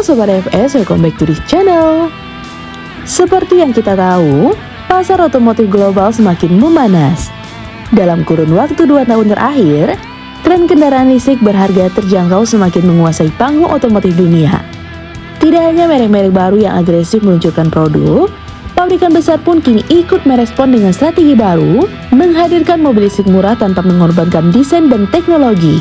Sobat FS, welcome back to this channel. Seperti yang kita tahu, pasar otomotif global semakin memanas. Dalam kurun waktu 2 tahun terakhir, tren kendaraan listrik berharga terjangkau semakin menguasai panggung otomotif dunia. Tidak hanya merek-merek baru yang agresif meluncurkan produk, pabrikan besar pun kini ikut merespon dengan strategi baru, menghadirkan mobil listrik murah tanpa mengorbankan desain dan teknologi.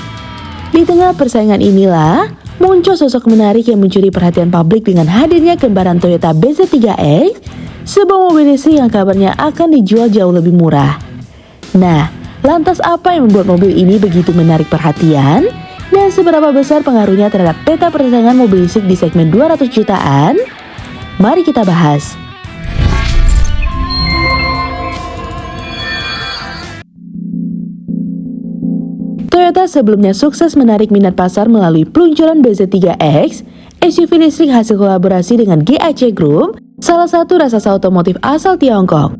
Di tengah persaingan inilah, muncul sosok menarik yang mencuri perhatian publik dengan hadirnya kembaran Toyota BZ3X, sebuah mobil listrik yang kabarnya akan dijual jauh lebih murah. Nah, lantas apa yang membuat mobil ini begitu menarik perhatian? Dan seberapa besar pengaruhnya terhadap peta persaingan mobil listrik di segmen 200 jutaan? Mari kita bahas. Toyota sebelumnya sukses menarik minat pasar melalui peluncuran BZ3X, SUV listrik hasil kolaborasi dengan GAC Group, salah satu raksasa otomotif asal Tiongkok.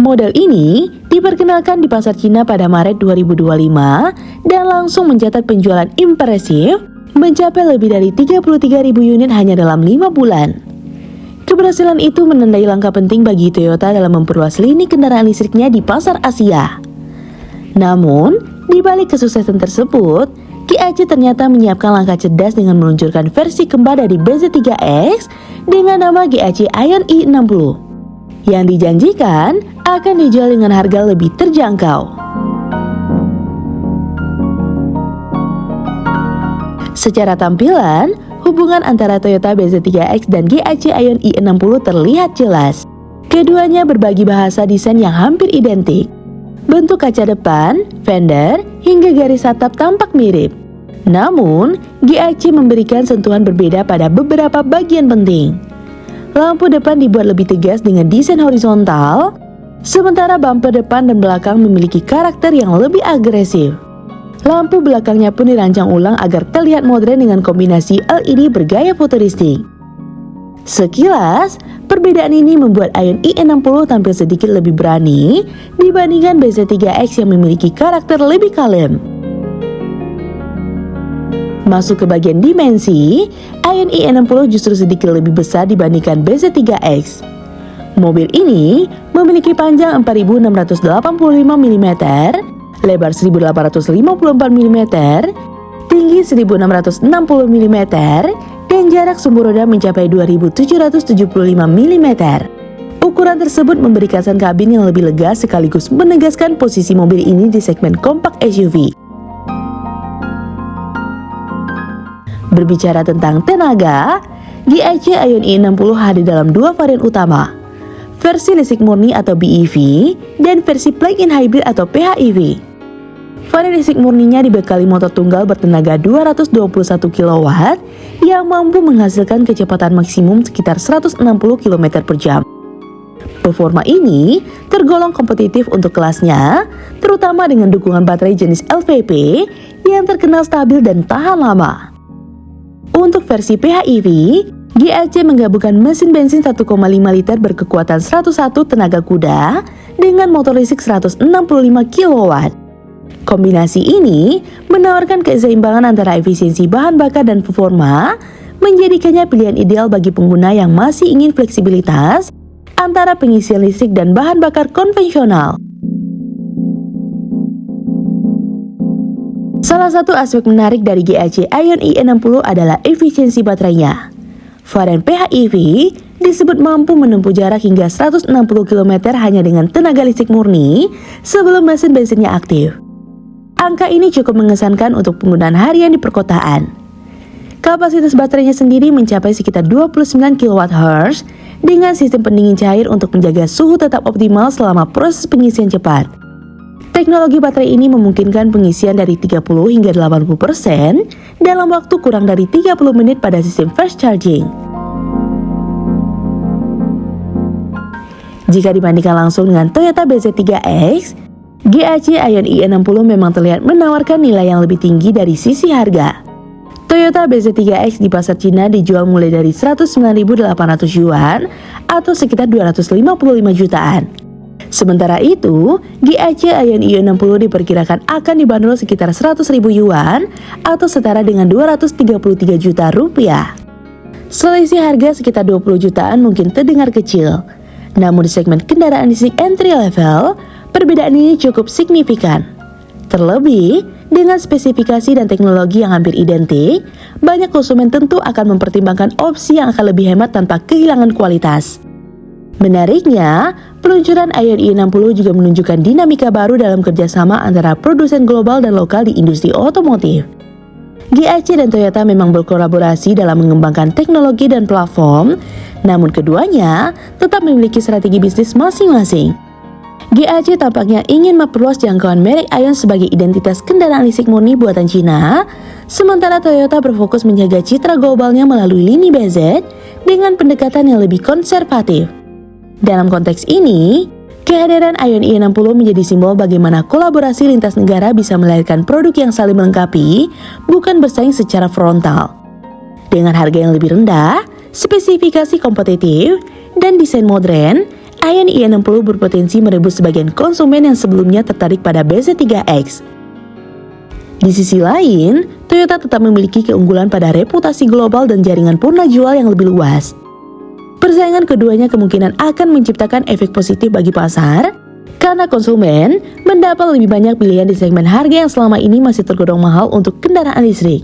Model ini diperkenalkan di pasar Cina pada Maret 2025 dan langsung mencatat penjualan impresif, mencapai lebih dari 33.000 unit hanya dalam 5 bulan. Keberhasilan itu menandai langkah penting bagi Toyota dalam memperluas lini kendaraan listriknya di pasar Asia. Namun, di balik kesuksesan tersebut, GAC ternyata menyiapkan langkah cerdas dengan meluncurkan versi kembar dari BZ3X dengan nama GAC Aion i60 yang dijanjikan akan dijual dengan harga lebih terjangkau. Secara tampilan, hubungan antara Toyota BZ3X dan GAC Aion i60 terlihat jelas. Keduanya berbagi bahasa desain yang hampir identik. Bentuk kaca depan, fender, hingga garis atap tampak mirip. Namun, GAC memberikan sentuhan berbeda pada beberapa bagian penting. Lampu depan dibuat lebih tegas dengan desain horizontal, sementara bumper depan dan belakang memiliki karakter yang lebih agresif. Lampu belakangnya pun dirancang ulang agar terlihat modern dengan kombinasi LED bergaya futuristik. Sekilas, perbedaan ini membuat Aion i60 tampil sedikit lebih berani dibandingkan BZ3X yang memiliki karakter lebih kalem. Masuk ke bagian dimensi, Aion i60 justru sedikit lebih besar dibandingkan BZ3X. Mobil ini memiliki panjang 4.685 mm, lebar 1.854 mm, tinggi 1.660 mm, dan jarak sumbu roda mencapai 2.775 mm. Ukuran tersebut memberi kesan kabin yang lebih lega sekaligus menegaskan posisi mobil ini di segmen kompak SUV. Berbicara tentang tenaga, GAC Aion i60 hadir dalam 2 varian utama, versi listrik murni atau BEV dan versi plug-in hybrid atau PHEV. Varian listrik murninya dibekali motor tunggal bertenaga 221 kW yang mampu menghasilkan kecepatan maksimum sekitar 160 km per jam. Performa ini tergolong kompetitif untuk kelasnya, terutama dengan dukungan baterai jenis LFP yang terkenal stabil dan tahan lama. Untuk versi PHEV, GAC menggabungkan mesin bensin 1,5 liter berkekuatan 101 tenaga kuda dengan motor listrik 165 kW. Kombinasi ini menawarkan keseimbangan antara efisiensi bahan bakar dan performa, menjadikannya pilihan ideal bagi pengguna yang masih ingin fleksibilitas antara pengisian listrik dan bahan bakar konvensional. Salah satu aspek menarik dari GAC Aion i60 adalah efisiensi baterainya. Varian PHEV disebut mampu menempuh jarak hingga 160 km hanya dengan tenaga listrik murni sebelum mesin bensinnya aktif. Angka ini cukup mengesankan untuk penggunaan harian di perkotaan. Kapasitas baterainya sendiri mencapai sekitar 29 kWh dengan sistem pendingin cair untuk menjaga suhu tetap optimal selama proses pengisian cepat. Teknologi baterai ini memungkinkan pengisian dari 30 hingga 80% dalam waktu kurang dari 30 menit pada sistem fast charging. Jika dibandingkan langsung dengan Toyota BZ3X, GAC Aion i60 memang terlihat menawarkan nilai yang lebih tinggi dari sisi harga. Toyota BZ3X di pasar Cina dijual mulai dari 109.800 yuan atau sekitar 255 jutaan. Sementara itu, GAC Aion i60 diperkirakan akan dibanderol sekitar 100.000 yuan atau setara dengan 233 juta rupiah. Selisih harga sekitar 20 jutaan mungkin terdengar kecil. Namun di segmen kendaraan listrik entry level, perbedaan ini cukup signifikan. Terlebih, dengan spesifikasi dan teknologi yang hampir identik, banyak konsumen tentu akan mempertimbangkan opsi yang akan lebih hemat tanpa kehilangan kualitas. Menariknya, peluncuran Ion i60 juga menunjukkan dinamika baru dalam kerjasama antara produsen global dan lokal di industri otomotif. GAC dan Toyota memang berkolaborasi dalam mengembangkan teknologi dan platform, namun keduanya tetap memiliki strategi bisnis masing-masing. GAC tampaknya ingin memperluas jangkauan merek Ion sebagai identitas kendaraan listrik murni buatan Cina, sementara Toyota berfokus menjaga citra globalnya melalui lini BZ dengan pendekatan yang lebih konservatif. Dalam konteks ini, kehadiran Ion i60 menjadi simbol bagaimana kolaborasi lintas negara bisa melahirkan produk yang saling melengkapi, bukan bersaing secara frontal. Dengan harga yang lebih rendah, spesifikasi kompetitif, dan desain modern, Ion i60 berpotensi merebut sebagian konsumen yang sebelumnya tertarik pada BZ3X. Di sisi lain, Toyota tetap memiliki keunggulan pada reputasi global dan jaringan purna jual yang lebih luas. Persaingan keduanya kemungkinan akan menciptakan efek positif bagi pasar, karena konsumen mendapat lebih banyak pilihan di segmen harga yang selama ini masih tergolong mahal untuk kendaraan listrik.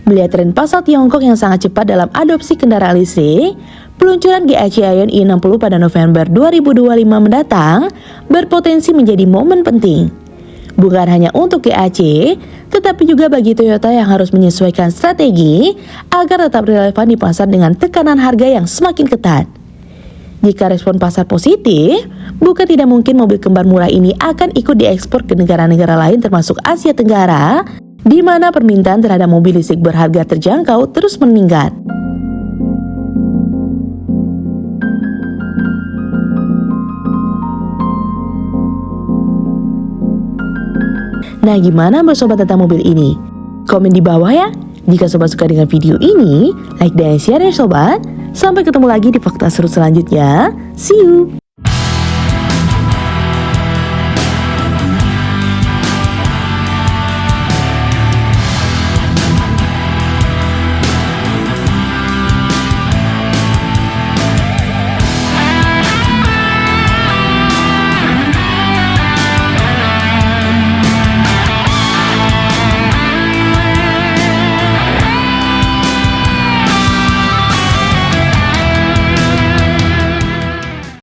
Melihat tren pasar Tiongkok yang sangat cepat dalam adopsi kendaraan listrik, peluncuran GAC Ion i60 pada November 2025 mendatang berpotensi menjadi momen penting. Bukan hanya untuk GAC, tetapi juga bagi Toyota yang harus menyesuaikan strategi agar tetap relevan di pasar dengan tekanan harga yang semakin ketat. Jika respon pasar positif, bukan tidak mungkin mobil kembar murah ini akan ikut diekspor ke negara-negara lain termasuk Asia Tenggara, di mana permintaan terhadap mobil listrik berharga terjangkau terus meningkat. Nah, gimana menurut sobat tentang mobil ini? Komen di bawah ya. Jika sobat suka dengan video ini, like dan share ya sobat. Sampai ketemu lagi di fakta seru selanjutnya. See you!